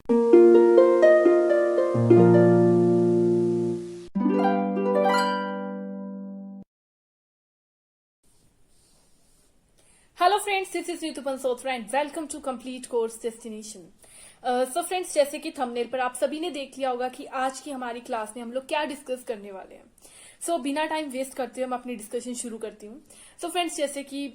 Hello friends, this is Neetu Pansotra and welcome to complete course destination. So friends, जैसे कि thumbnail पर आप सभी ने देख लिया होगा कि आज की हमारी क्लास में हम लोग क्या डिस्कस करने वाले हैं। सो बिना टाइम वेस्ट करते हुए मैं अपनी डिस्कशन शुरू करती हूँ। सो फ्रेंड्स, जैसे कि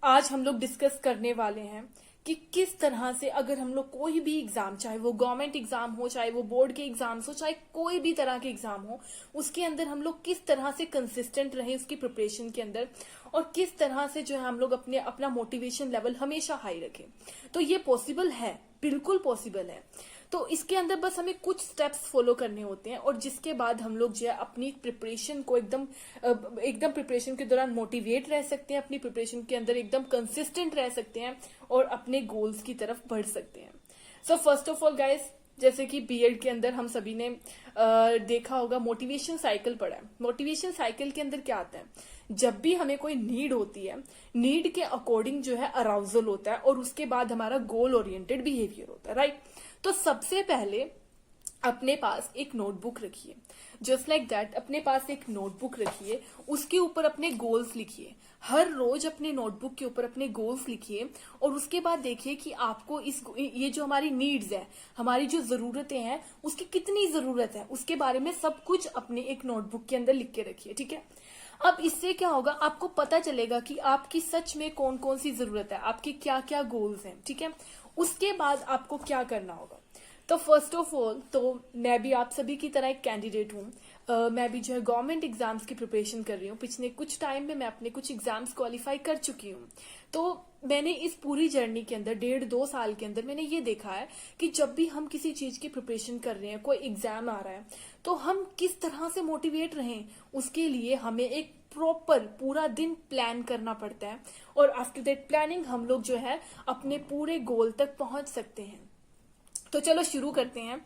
आज हम लोग डिस्कस करने वाले हैं कि किस तरह से अगर हम लोग कोई भी एग्जाम, चाहे वो गवर्नमेंट एग्जाम हो, चाहे वो बोर्ड के एग्जाम्स हो, चाहे कोई भी तरह के एग्जाम हो, उसके अंदर हम लोग किस तरह से कंसिस्टेंट रहे उसकी प्रिपरेशन के अंदर, और किस तरह से जो है हम लोग अपना मोटिवेशन लेवल हमेशा हाई रखें। तो ये पॉसिबल है, बिल्कुल पॉसिबल है। तो इसके अंदर बस हमें कुछ स्टेप्स फॉलो करने होते हैं, और जिसके बाद हम लोग जो है अपनी प्रिपरेशन को एकदम प्रिपरेशन के दौरान मोटिवेट रह सकते हैं, अपनी प्रिपरेशन के अंदर एकदम कंसिस्टेंट रह सकते हैं और अपने गोल्स की तरफ बढ़ सकते हैं। So first of all guys, जैसे कि बीएड के अंदर हम सभी ने देखा होगा, मोटिवेशन साइकिल पढ़ा है। मोटिवेशन साइकिल के अंदर क्या आता है, जब भी हमें कोई नीड होती है, नीड के अकॉर्डिंग जो है अराउजल होता है, और उसके बाद हमारा गोल ओरिएंटेड बिहेवियर होता है, राइट। तो सबसे पहले अपने पास एक नोटबुक रखिए, जस्ट लाइक दैट। अपने पास एक नोटबुक रखिए, उसके ऊपर अपने गोल्स लिखिए। हर रोज अपने नोटबुक के ऊपर अपने गोल्स लिखिए, और उसके बाद देखिए कि आपको ये जो हमारी नीड्स है, हमारी जो जरूरतें हैं, उसकी कितनी जरूरत है, उसके बारे में सब कुछ अपने एक नोटबुक के अंदर लिख के रखिए, ठीक है। अब इससे क्या होगा, आपको पता चलेगा कि आपकी सच में कौन कौन सी जरूरत है, आपके क्या क्या गोल्स हैं, ठीक है। उसके बाद आपको क्या करना होगा, तो फर्स्ट ऑफ ऑल, तो मैं भी आप सभी की तरह एक कैंडिडेट हूँ। मैं भी जो है गवर्नमेंट एग्जाम्स की प्रिपरेशन कर रही हूँ। पिछले कुछ टाइम में मैं अपने कुछ एग्जाम्स क्वालिफाई कर चुकी हूँ। तो मैंने इस पूरी जर्नी के अंदर 1.5-2 साल के अंदर मैंने ये देखा है कि जब भी हम किसी चीज की प्रिपरेशन कर रहे हैं, कोई एग्जाम आ रहा है, तो हम किस तरह से मोटिवेट रहें, उसके लिए हमें एक प्रॉपर पूरा दिन प्लान करना पड़ता है, और आफ्टर दैट प्लानिंग हम लोग जो है अपने पूरे गोल तक पहुंच सकते हैं। तो चलो शुरू करते हैं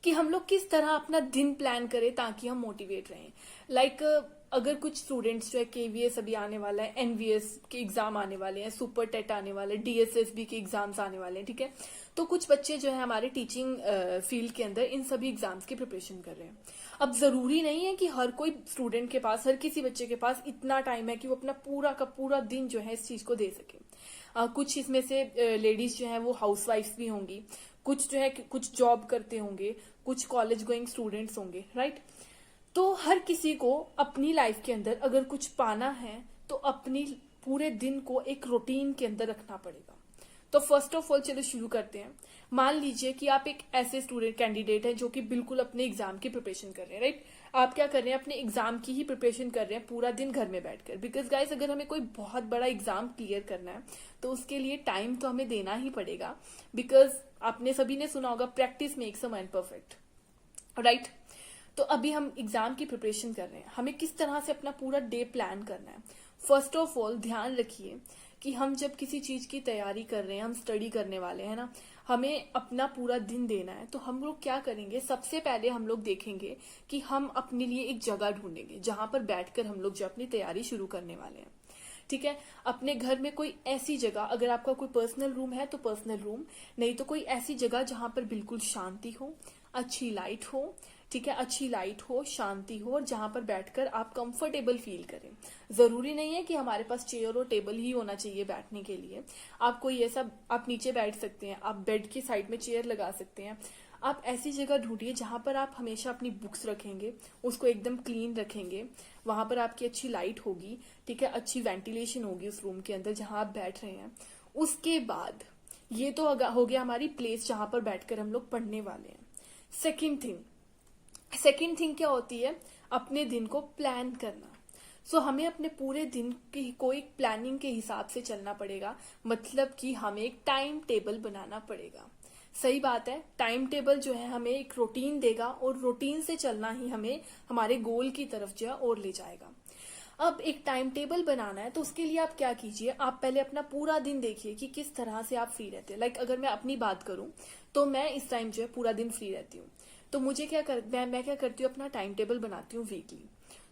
कि हम लोग किस तरह अपना दिन प्लान करें ताकि हम मोटिवेट रहें। लाइक अगर कुछ स्टूडेंट्स जो है, केवीएस अभी आने वाला है, एनवीएस के एग्जाम आने वाले हैं, सुपर टेट आने वाले हैं, डीएसएसबी के एग्जाम्स आने वाले हैं, ठीक है। तो कुछ बच्चे जो है हमारे टीचिंग फील्ड के अंदर इन सभी एग्जाम्स की प्रिपरेशन कर रहे हैं। अब जरूरी नहीं है कि हर कोई स्टूडेंट के पास, हर किसी बच्चे के पास इतना टाइम है कि वो अपना पूरा का पूरा दिन जो है इस चीज को दे सके। कुछ इसमें से लेडीज जो है वो हाउसवाइफ्स भी होंगी, कुछ जो है कुछ जॉब करते होंगे, कुछ कॉलेज गोइंग स्टूडेंट्स होंगे, राइट। तो हर किसी को अपनी लाइफ के अंदर अगर कुछ पाना है, तो अपनी पूरे दिन को एक रूटीन के अंदर रखना पड़ेगा। तो फर्स्ट ऑफ ऑल चलो शुरू करते हैं। मान लीजिए कि आप एक ऐसे स्टूडेंट कैंडिडेट हैं जो कि बिल्कुल अपने एग्जाम की प्रिपरेशन कर रहे हैं, राइट। आप क्या कर रहे हैं, अपने एग्जाम की ही प्रिपरेशन कर रहे हैं पूरा दिन घर में बैठकर। बिकॉज गाइस, अगर हमें कोई बहुत बड़ा एग्जाम क्लियर करना है, तो उसके लिए टाइम तो हमें देना ही पड़ेगा। बिकॉज आपने सभी ने सुना होगा, practice makes a man perfect, right. तो अभी हम एग्जाम की प्रिपरेशन कर रहे हैं, हमें किस तरह से अपना पूरा डे प्लान करना है। फर्स्ट ऑफ ऑल ध्यान रखिए कि हम जब किसी चीज की तैयारी कर रहे हैं, हम स्टडी करने वाले हैं ना, हमें अपना पूरा दिन देना है। तो हम लोग क्या करेंगे, सबसे पहले हम लोग देखेंगे कि हम अपने लिए एक जगह ढूंढेंगे जहां पर बैठकर हम लोग जो अपनी तैयारी शुरू करने वाले हैं, ठीक है। अपने घर में कोई ऐसी जगह, अगर आपका कोई पर्सनल रूम है तो पर्सनल रूम, नहीं तो कोई ऐसी जगह जहां पर बिल्कुल शांति हो, अच्छी लाइट हो, ठीक है, अच्छी लाइट हो, शांति हो, और जहां पर बैठकर आप कंफर्टेबल फील करें। जरूरी नहीं है कि हमारे पास चेयर और टेबल ही होना चाहिए बैठने के लिए। आप कोई ऐसा, आप नीचे बैठ सकते हैं, आप बेड के साइड में चेयर लगा सकते हैं। आप ऐसी जगह ढूंढिए जहां पर आप हमेशा अपनी बुक्स रखेंगे, उसको एकदम क्लीन रखेंगे, वहां पर आपकी अच्छी लाइट होगी, ठीक है, अच्छी वेंटिलेशन होगी उस रूम के अंदर जहां आप बैठ रहे हैं। उसके बाद ये तो हो गया हमारी प्लेस जहां पर बैठकर हम लोग पढ़ने वाले हैं। सेकेंड थिंग क्या होती है, अपने दिन को प्लान करना। सो हमें अपने पूरे दिन की को एक प्लानिंग के हिसाब से चलना पड़ेगा, मतलब कि हमें एक टाइम टेबल बनाना पड़ेगा। सही बात है, टाइम टेबल जो है हमें एक रूटीन देगा, और रूटीन से चलना ही हमें हमारे गोल की तरफ जो है और ले जाएगा। अब एक टाइम टेबल बनाना है, तो उसके लिए आप क्या कीजिए, आप पहले अपना पूरा दिन देखिए कि किस तरह से आप फ्री रहते हैं। लाइक अगर मैं अपनी बात करूं, तो मैं इस टाइम जो है पूरा दिन फ्री रहती हूँ। तो मुझे मैं क्या करती हूँ, अपना टाइम टेबल बनाती हूँ वीकली।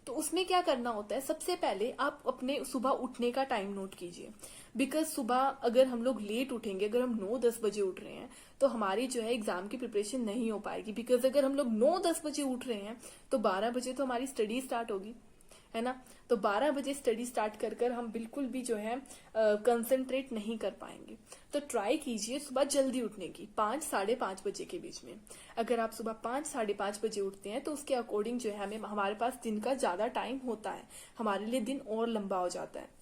तो उसमें क्या करना होता है, सबसे पहले आप अपने सुबह उठने का टाइम नोट कीजिए। बिकॉज सुबह अगर हम लोग लेट उठेंगे, अगर हम 9-10 बजे उठ रहे हैं तो हमारी जो है एग्जाम की प्रिपरेशन नहीं हो पाएगी। बिकॉज अगर हम लोग 9-10 बजे उठ रहे हैं तो 12 बजे तो हमारी स्टडी स्टार्ट होगी, है ना। तो 12 बजे स्टडी स्टार्ट कर कर हम बिल्कुल भी जो है कंसंट्रेट नहीं कर पाएंगे। तो ट्राई कीजिए सुबह जल्दी उठने की, 5-5:30 बजे के बीच में। अगर आप सुबह 5-5:30 बजे उठते हैं तो उसके अकॉर्डिंग जो है हमें हमारे पास दिन का ज्यादा टाइम होता है, हमारे लिए दिन और लंबा हो जाता है।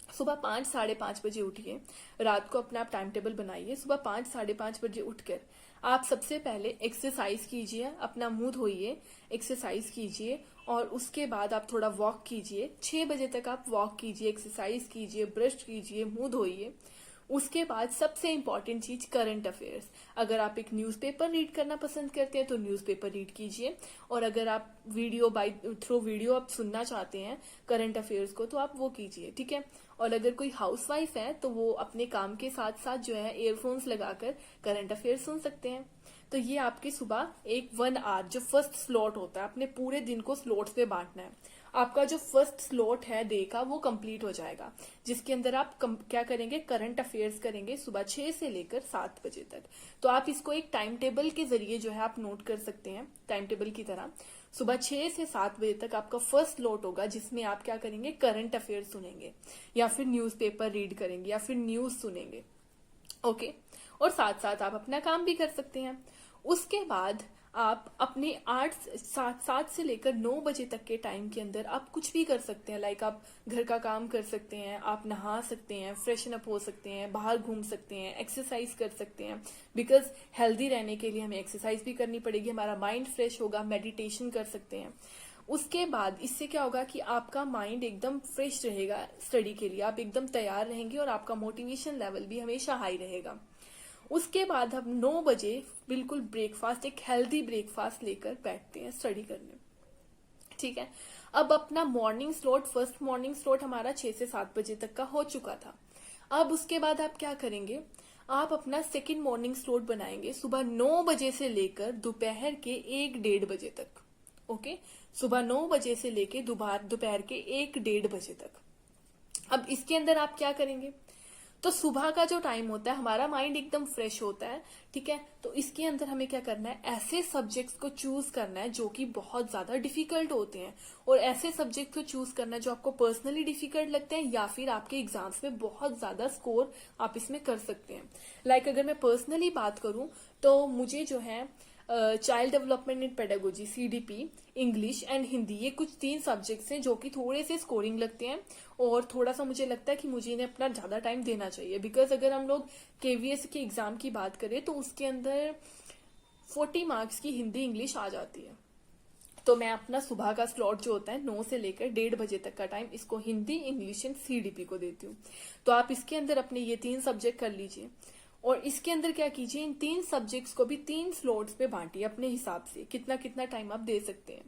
सुबह 5-5:30 बजे उठिए, रात को अपना आप टाइम टेबल बनाइए। सुबह 5-5:30 बजे उठकर आप सबसे पहले एक्सरसाइज कीजिए, अपना मुंह धोइए, एक्सरसाइज कीजिए और उसके बाद आप थोड़ा वॉक कीजिए। 6 बजे तक आप वॉक कीजिए, एक्सरसाइज कीजिए, ब्रश कीजिए, मुंह धोइए। उसके बाद सबसे इंपॉर्टेंट चीज करंट अफेयर्स। अगर आप एक न्यूज़पेपर रीड करना पसंद करते हैं तो न्यूज़पेपर रीड कीजिए, और अगर आप वीडियो बाय थ्रू वीडियो आप सुनना चाहते हैं करंट अफेयर्स को तो आप वो कीजिए, ठीक है। और अगर कोई हाउसवाइफ है तो वो अपने काम के साथ साथ जो है ईयरफोन्स लगाकर करंट अफेयर्स सुन सकते हैं। तो ये आपकी सुबह एक 1 आवर जो फर्स्ट स्लॉट होता है, अपने पूरे दिन को स्लॉट्स पे बांटना है। आपका जो फर्स्ट स्लॉट है डे का वो कंप्लीट हो जाएगा, जिसके अंदर आप क्या करेंगे, करंट अफेयर्स करेंगे सुबह 6 से लेकर 7 बजे तक। तो आप इसको एक टाइम टेबल के जरिए जो है आप नोट कर सकते हैं, टाइम टेबल की तरह। सुबह 6 से 7 बजे तक आपका फर्स्ट स्लॉट होगा जिसमें आप क्या करेंगे, करंट अफेयर्स सुनेंगे या फिर न्यूज़पेपर रीड करेंगे या फिर न्यूज सुनेंगे, ओके। और साथ साथ आप अपना काम भी कर सकते हैं। उसके बाद आप अपने 7 से लेकर 9 बजे तक के टाइम के अंदर आप कुछ भी कर सकते हैं। लाइक आप घर का काम कर सकते हैं, आप नहा सकते हैं, फ्रेशन अप हो सकते हैं, बाहर घूम सकते हैं, एक्सरसाइज कर सकते हैं। बिकॉज हेल्दी रहने के लिए हमें एक्सरसाइज भी करनी पड़ेगी, हमारा माइंड फ्रेश होगा, मेडिटेशन कर सकते हैं। उसके बाद इससे क्या होगा कि आपका माइंड एकदम फ्रेश रहेगा स्टडी के लिए, आप एकदम तैयार रहेंगे और आपका मोटिवेशन लेवल भी हमेशा हाई रहेगा। उसके बाद हम 9 बजे बिल्कुल ब्रेकफास्ट, एक हेल्दी ब्रेकफास्ट लेकर बैठते हैं स्टडी करने, ठीक है। अब अपना morning slot, first morning slot हमारा 6 से 7 बजे तक का हो चुका था। अब उसके बाद आप क्या करेंगे, आप अपना सेकंड मॉर्निंग स्लॉट बनाएंगे सुबह 9 बजे से लेकर दोपहर के 1-1:30 बजे तक, ओके। सुबह 9 बजे से लेकर दोपहर के 1-1:30 बजे तक। अब इसके अंदर आप क्या करेंगे, तो सुबह का जो टाइम होता है हमारा माइंड एकदम फ्रेश होता है, ठीक है। तो इसके अंदर हमें क्या करना है, ऐसे सब्जेक्ट्स को चूज करना है जो कि बहुत ज्यादा डिफिकल्ट होते हैं, और ऐसे सब्जेक्ट को चूज करना है जो आपको पर्सनली डिफिकल्ट लगते हैं या फिर आपके एग्जाम्स में बहुत ज्यादा स्कोर आप इसमें कर सकते हैं। लाइक अगर मैं पर्सनली बात करूं तो मुझे जो है child development in pedagogy, CDP, English and Hindi, ये कुछ 3 सब्जेक्ट्स हैं जो कि थोड़े से स्कोरिंग लगते हैं, और थोड़ा सा मुझे लगता है कि मुझे इन्हें अपना ज्यादा टाइम देना चाहिए। बिकॉज अगर हम लोग KVS के एग्जाम की बात करें तो उसके अंदर 40 मार्क्स की हिंदी इंग्लिश आ जाती है। तो मैं अपना सुबह का स्लॉट जो होता है 9 से लेकर 1:30 बजे तक का टाइम इसको हिंदी, इंग्लिश एंड CDP को देती हूँ। तो आप इसके अंदर अपने ये 3 सब्जेक्ट कर लीजिए, और इसके अंदर क्या कीजिए, इन 3 सब्जेक्ट्स को भी 3 स्लॉट्स पे बांटिए अपने हिसाब से, कितना कितना टाइम आप दे सकते हैं,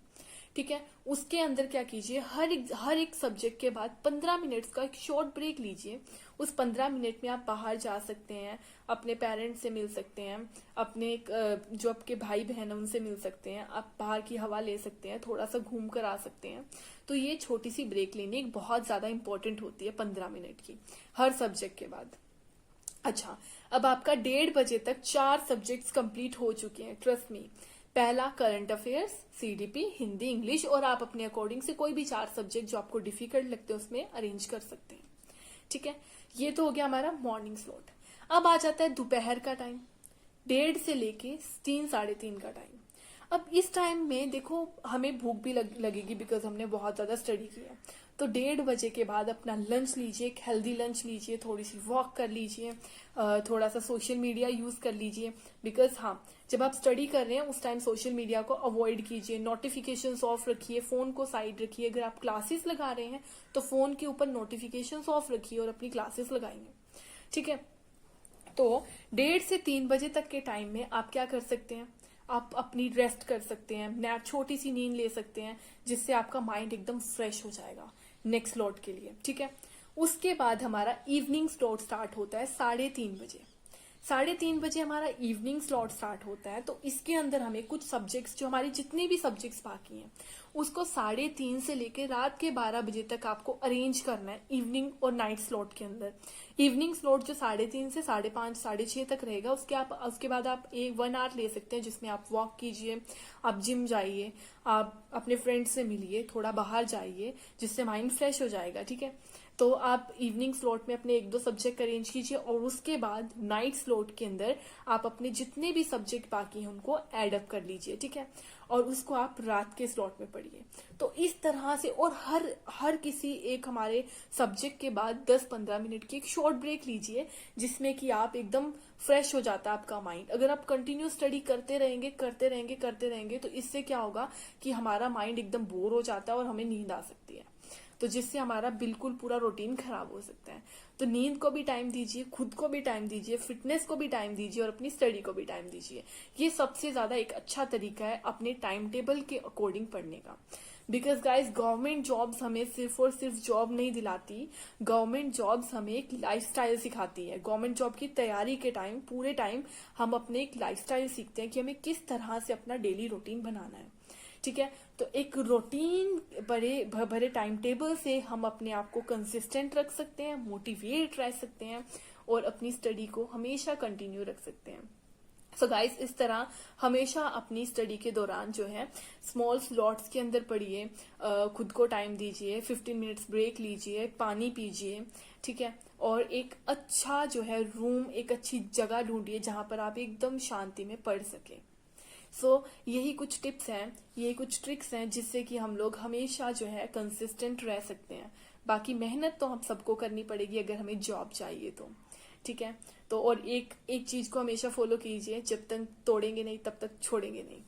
ठीक है। उसके अंदर क्या कीजिए, हर एक सब्जेक्ट के बाद 15 मिनट्स का एक शॉर्ट ब्रेक लीजिए। उस 15 मिनट में आप बाहर जा सकते हैं, अपने पेरेंट्स से मिल सकते हैं, अपने जो आपके भाई बहन है उनसे मिल सकते हैं, आप बाहर की हवा ले सकते हैं, थोड़ा सा घूम कर आ सकते हैं। तो ये छोटी सी ब्रेक लेनी एक बहुत ज्यादा इंपॉर्टेंट होती है, 15 मिनट की हर सब्जेक्ट के बाद। अच्छा, अब आपका 1:30 बजे तक 4 सब्जेक्ट्स कंप्लीट हो चुके हैं, ट्रस्ट मी। पहला current affairs, CDP, Hindi, English, और आप अपने अकॉर्डिंग से कोई भी 4 सब्जेक्ट जो आपको डिफिकल्ट लगते हैं उसमें अरेंज कर सकते हैं, ठीक है। ये तो हो गया हमारा मॉर्निंग स्लॉट। अब आ जाता है दोपहर का टाइम, 1:30 से लेके 3-3:30 का टाइम। अब इस टाइम में देखो हमें भूख भी लगेगी बिकॉज हमने बहुत ज्यादा स्टडी किया। तो 1:30 बजे के बाद अपना लंच लीजिए, एक हेल्दी लंच लीजिए, थोड़ी सी वॉक कर लीजिए, थोड़ा सा सोशल मीडिया यूज कर लीजिए। बिकॉज हाँ, जब आप स्टडी कर रहे हैं उस टाइम सोशल मीडिया को अवॉइड कीजिए, नोटिफिकेशंस ऑफ रखिए, फोन को साइड रखिए। अगर आप क्लासेस लगा रहे हैं तो फोन के ऊपर नोटिफिकेशंस ऑफ रखिए और अपनी क्लासेस लगाइए, ठीक है। तो 1:30 से 3 बजे तक के टाइम में आप क्या कर सकते हैं, आप अपनी रेस्ट कर सकते हैं, नैप, छोटी सी नींद ले सकते हैं, जिससे आपका माइंड एकदम फ्रेश हो जाएगा नेक्स्ट स्लॉट के लिए, ठीक है। उसके बाद हमारा इवनिंग स्लॉट स्टार्ट होता है 3:30 बजे। 3:30 बजे हमारा इवनिंग स्लॉट स्टार्ट होता है। तो इसके अंदर हमें कुछ सब्जेक्ट्स, जो हमारी जितनी भी सब्जेक्ट्स बाकी हैं, उसको 3:30 से लेकर रात के 12 बजे तक आपको अरेंज करना है इवनिंग और नाइट स्लॉट के अंदर। इवनिंग स्लॉट जो 3:30 से 5:30 6:30 तक रहेगा, उसके बाद आप 1 आवर ले सकते हैं, जिसमें आप वॉक कीजिए, आप जिम जाइए, आप अपने फ्रेंड से मिलिए, थोड़ा बाहर जाइए, जिससे माइंड फ्रेश हो जाएगा। ठीक है, तो आप इवनिंग स्लॉट में अपने 1-2 सब्जेक्ट अरेंज कीजिए, और उसके बाद नाइट स्लॉट के अंदर आप अपने जितने भी सब्जेक्ट बाकी हैं उनको एड अप कर लीजिए। ठीक है, और उसको आप रात के स्लॉट में पढ़िए। तो इस तरह से, और हर किसी एक हमारे सब्जेक्ट के बाद 10-15 मिनट की एक शॉर्ट ब्रेक लीजिए, जिसमें कि आप एकदम फ्रेश हो जाता है आपका माइंड। अगर आप कंटिन्यू स्टडी करते रहेंगे तो इससे क्या होगा कि हमारा माइंड एकदम बोर हो जाता है और हमें नींद आ सकती है, तो जिससे हमारा बिल्कुल पूरा रूटीन खराब हो सकता है। तो नींद को भी टाइम दीजिए, खुद को भी टाइम दीजिए, फिटनेस को भी टाइम दीजिए, और अपनी स्टडी को भी टाइम दीजिए। ये सबसे ज्यादा एक अच्छा तरीका है अपने टाइम टेबल के अकॉर्डिंग पढ़ने का। बिकॉज गाइज, गवर्नमेंट जॉब्स हमें सिर्फ और सिर्फ जॉब नहीं दिलाती, गवर्नमेंट जॉब्स हमें एक लाइफस्टाइल सिखाती है। गवर्नमेंट जॉब की तैयारी के टाइम, पूरे टाइम हम अपने एक लाइफस्टाइल सीखते हैं कि हमें किस तरह से अपना डेली रूटीन बनाना है। ठीक है, तो एक रूटीन भरे टाइम टेबल से हम अपने आप को कंसिस्टेंट रख सकते हैं, मोटिवेट रह सकते हैं, और अपनी स्टडी को हमेशा कंटिन्यू रख सकते हैं। सो गाइस, इस तरह हमेशा अपनी स्टडी के दौरान जो है स्मॉल स्लॉट्स के अंदर पढ़िए, खुद को टाइम दीजिए, 15 मिनट्स ब्रेक लीजिए, पानी पीजिए। ठीक है, और एक अच्छा जो है रूम, एक अच्छी जगह ढूंढिए जहां पर आप एकदम शांति में पढ़ सके। यही कुछ टिप्स हैं, यही कुछ ट्रिक्स हैं, जिससे कि हम लोग हमेशा जो है कंसिस्टेंट रह सकते हैं। बाकी मेहनत तो हम सबको करनी पड़ेगी अगर हमें जॉब चाहिए तो। ठीक है, तो और एक चीज को हमेशा फॉलो कीजिए, जब तक तोड़ेंगे नहीं तब तक छोड़ेंगे नहीं।